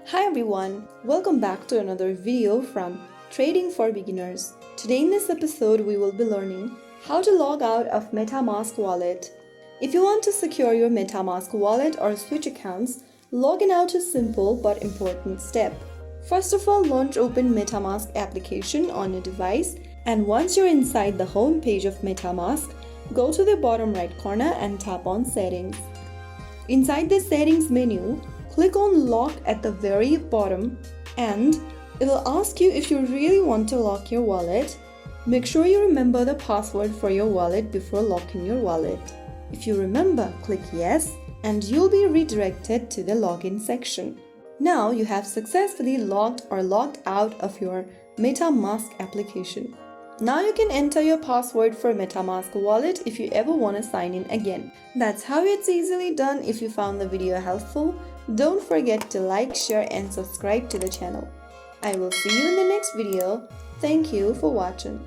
Hi everyone, welcome back to another video from Trading for Beginners. Today in this episode we will be learning how to log out of MetaMask wallet. If you want to secure your MetaMask wallet or switch accounts, logging out is simple but important step. First of all, launch open MetaMask application on your device, and once you're inside the home page of MetaMask, go to the bottom right corner and tap on Settings. Inside the Settings menu, click on Lock at the very bottom and it will ask you if you really want to lock your wallet. Make sure you remember the password for your wallet before locking your wallet. If you remember, click Yes and you'll be redirected to the login section. Now you have successfully logged or logged out of your MetaMask application. Now you can enter your password for MetaMask wallet if you ever want to sign in again. That's how it's easily done. If you found the video helpful, don't forget to like, share and subscribe to the channel. I will see you in the next video. Thank you for watching.